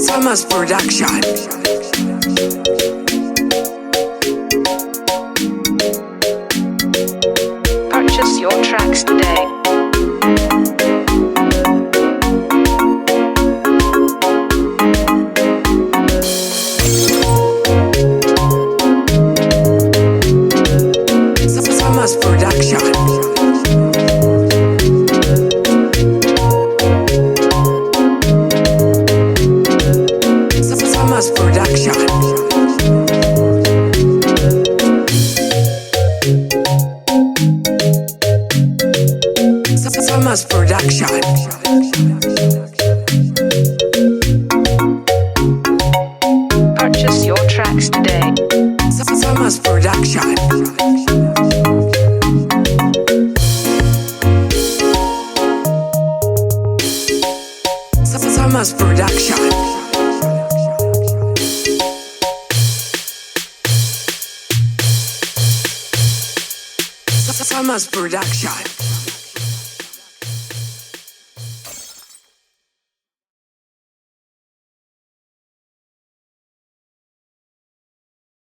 Samaz Production. Purchase your tracks today. Samaz Production. Samaz Production. Samaz Production. Purchase your tracks today. Samaz Production. Samaz Production. Samaz Production.